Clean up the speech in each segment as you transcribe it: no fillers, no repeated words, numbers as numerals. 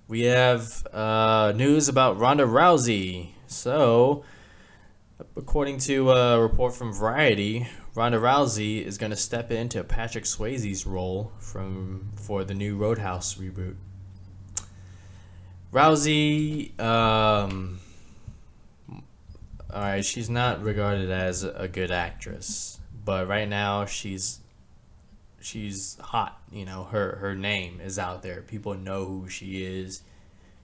we have news about Ronda Rousey. So, according to a report from Variety, Ronda Rousey is going to step into Patrick Swayze's role for the new Roadhouse reboot. Rousey, all right, she's not regarded as a good actress, but right now she's hot. You know, her name is out there. People know who she is.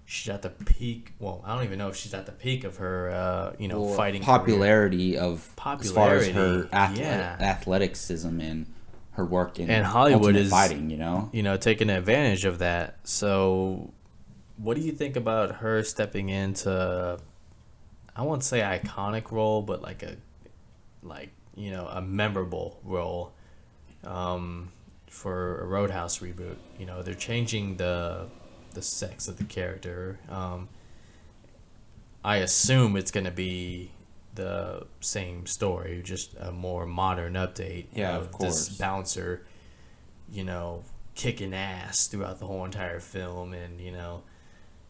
She's at the peak. Well, I don't even know if she's at the peak of her, fighting Popularity of as far as popularity. her Yeah, athleticism and her work in and Hollywood ultimate is fighting. You know, taking advantage of that. So, what do you think about her stepping into? I won't say iconic role, but a memorable role, for a Roadhouse reboot. You know, they're changing the sex of the character. I assume it's gonna be the same story, just a more modern update yeah, of of this course. bouncer, kicking ass throughout the whole entire film, and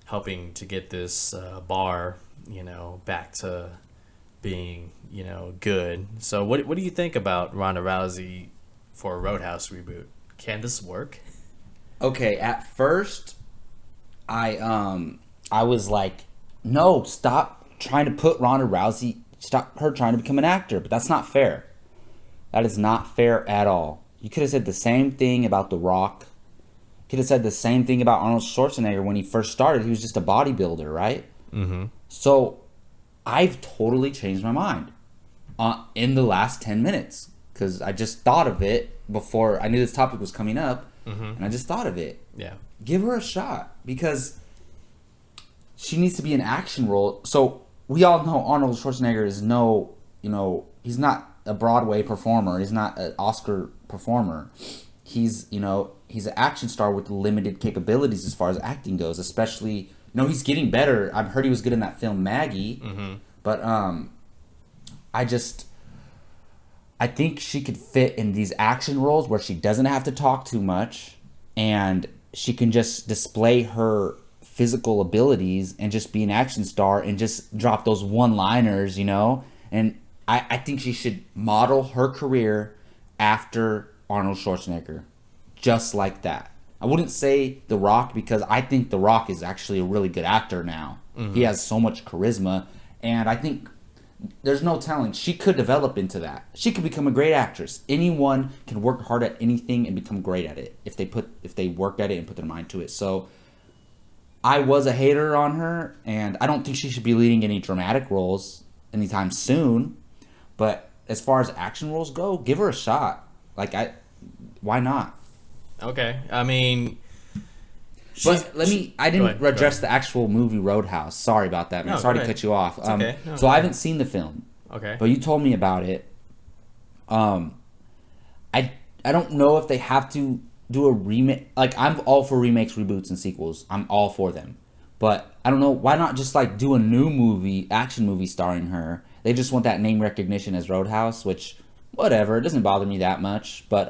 helping to get this bar, back to being, good. So what do you think about Ronda Rousey for a Roadhouse reboot? Can this work? Okay, at first, I was like, no, stop trying to put Ronda Rousey, stop her trying to become an actor. But that's not fair. That is not fair at all. You could have said the same thing about The Rock. Could have said the same thing about Arnold Schwarzenegger when he first started. He was just a bodybuilder, right? Mm-hmm. So I've totally changed my mind in the last 10 minutes because I just thought of it before I knew this topic was coming up, and I just thought of it. Yeah. Give her a shot because she needs to be an action role. So we all know Arnold Schwarzenegger is he's not a Broadway performer. He's not an Oscar performer. He's an action star with limited capabilities as far as acting goes. Especially, he's getting better. I've heard he was good in that film Maggie, but I think she could fit in these action roles where she doesn't have to talk too much, and she can just display her physical abilities and just be an action star and just drop those one-liners, And I think she should model her career after Arnold Schwarzenegger, just like that. I wouldn't say The Rock because I think The Rock is actually a really good actor now. He has so much charisma, and I think there's no telling. She could develop into that. She could become a great actress. Anyone can work hard at anything and become great at it if they work at it and put their mind to it. So I was a hater on her, and I don't think she should be leading any dramatic roles anytime soon. But as far as action roles go, give her a shot. Why not? Okay. I mean, But I didn't Go address ahead. the actual movie Roadhouse. Sorry about that, man. No, Sorry go to ahead. cut you off. It's okay. No, So go I ahead. haven't seen the film, Okay. but you told me about it. Um, I don't know if they have to do a remake. Like, I'm all for remakes, reboots, and sequels. I'm all for them. But I don't know, why not just do a new movie, action movie starring her? They just want that name recognition as Roadhouse, which whatever, it doesn't bother me that much. But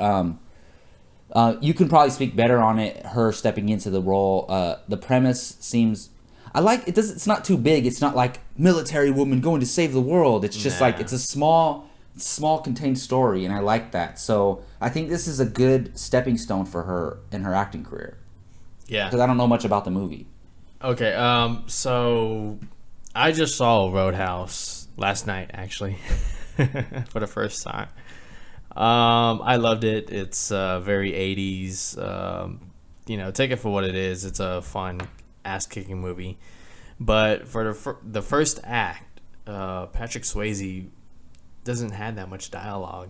you can probably speak better on it. Her stepping into the role. The premise seems. I like it. It's not too big. It's not like military woman going to save the world. It's just Nah. it's a small contained story, and I like that. So I think this is a good stepping stone for her in her acting career. Yeah. Because I don't know much about the movie. Okay. So I just saw Roadhouse last night, actually, for the first time. I loved it. It's very 80s. Take it for what it is. It's a fun ass kicking movie. But for the first act, Patrick Swayze doesn't have that much dialogue,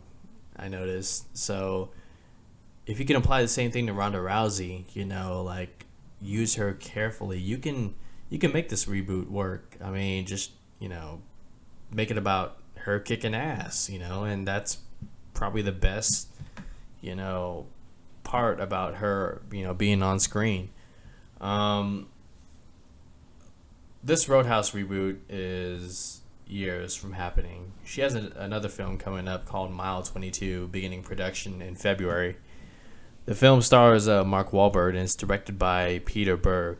I noticed. So if you can apply the same thing to Ronda Rousey, use her carefully, you can make this reboot work. I mean, just make it about her kicking ass, and that's probably the best, part about her, being on screen. This Roadhouse reboot is years from happening. She has another film coming up called Mile 22, beginning production in February. The film stars Mark Wahlberg and is directed by Peter Berg.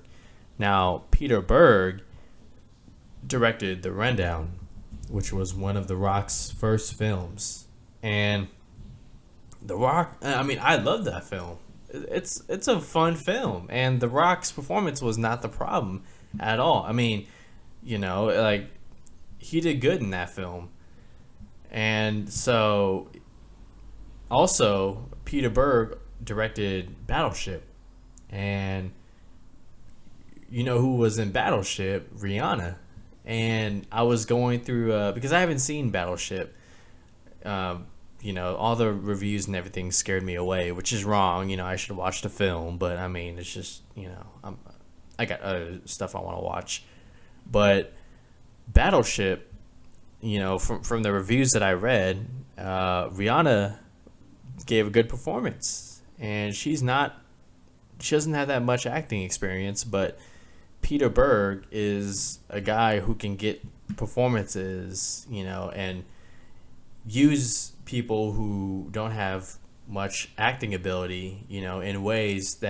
Now, Peter Berg directed The Rundown, which was one of The Rock's first films. And The Rock, I mean, I love that film. It's a fun film, and The Rock's performance was not the problem at all. I mean, like, he did good in that film. And so, also, Peter Berg directed Battleship. And you know who was in Battleship? Rihanna. And I was going through, because I haven't seen Battleship, all the reviews and everything scared me away, which is wrong. I should watch the film, but I mean, it's just, I got other stuff I want to watch. But Battleship, from the reviews that I read, Rihanna gave a good performance, and she doesn't have that much acting experience, but Peter Berg is a guy who can get performances, and use people who don't have much acting ability, in ways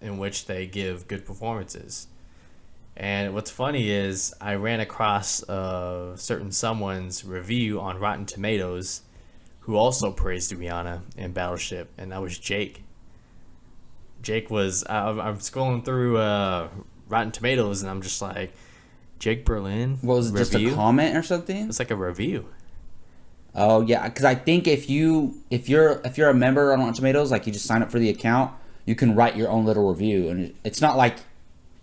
in which they give good performances. And what's funny is I ran across certain someone's review on Rotten Tomatoes who also praised Rihanna in Battleship, and that was Jake. Jake was, I'm scrolling through Rotten Tomatoes, and I'm just like, Jake Berlin. What was it, just a comment or something? It's like a review. Oh yeah, because I think if you're a member on Rotten Tomatoes, like you just sign up for the account, you can write your own little review, and it's not like,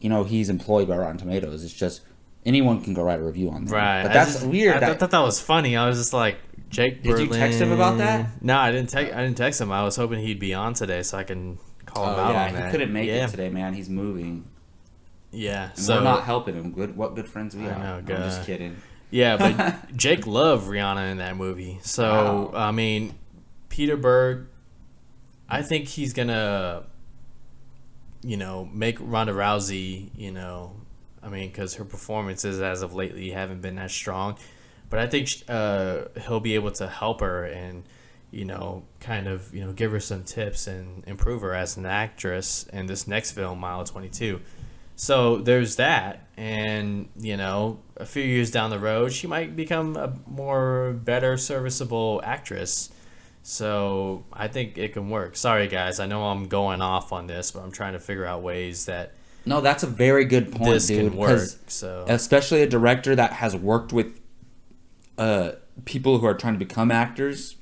he's employed by Rotten Tomatoes. It's just anyone can go write a review on there. Right. But that's weird. I thought that was funny. I was just like, Jake Berlin. Did you text him about that? No, I didn't text him. I was hoping he'd be on today so I can call him out on that. He couldn't make it today, man. He's moving. Yeah. And we're not helping him. What good friends we are. Know, I'm just kidding. Yeah, but Jake loved Rihanna in that movie. So, wow. I mean, Peter Berg, I think he's going to, make Ronda Rousey, because her performances as of lately haven't been that strong. But I think he'll be able to help her and, kind of, give her some tips and improve her as an actress in this next film, Mile 22. So there's that, and a few years down the road, she might become a better serviceable actress. So I think it can work. Sorry guys, I know I'm going off on this, but I'm trying to figure out ways that no, that's a very good point, this dude. Can work. So especially a director that has worked with people who are trying to become actors,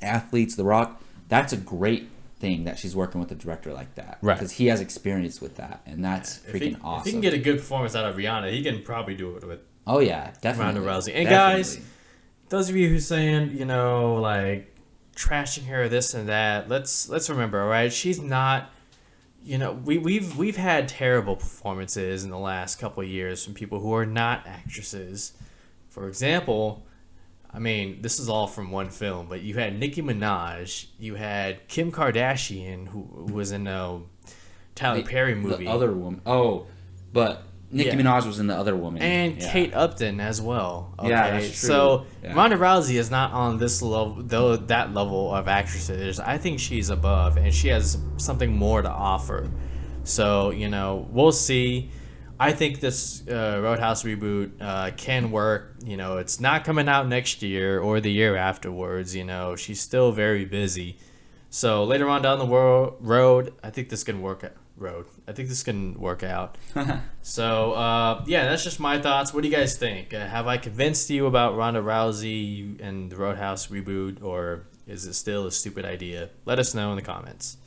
athletes, The Rock. That's a great thing that she's working with a director like that, right? Because he has experience with that, and that's freaking awesome. If he can get a good performance out of Rihanna, he can probably do it with definitely Ronda Rousey. And guys, those of you who saying like trashing her this and that, let's remember, all right? She's not. We've had terrible performances in the last couple of years from people who are not actresses. For example, I mean, this is all from one film, but you had Nicki Minaj, you had Kim Kardashian, who was in a Tyler Perry movie. The other woman. Oh, but Nicki Minaj was in The Other Woman. And Kate Upton as well. Okay? Yeah, that's true. So Ronda Rousey is not on this level, though, that level of actresses. I think she's above, and she has something more to offer. So, we'll see. I think this Roadhouse reboot can work. It's not coming out next year or the year afterwards. She's still very busy. So later on down the road, I think this can work. I think this can work out. So that's just my thoughts. What do you guys think? Have I convinced you about Ronda Rousey and the Roadhouse reboot, or is it still a stupid idea? Let us know in the comments.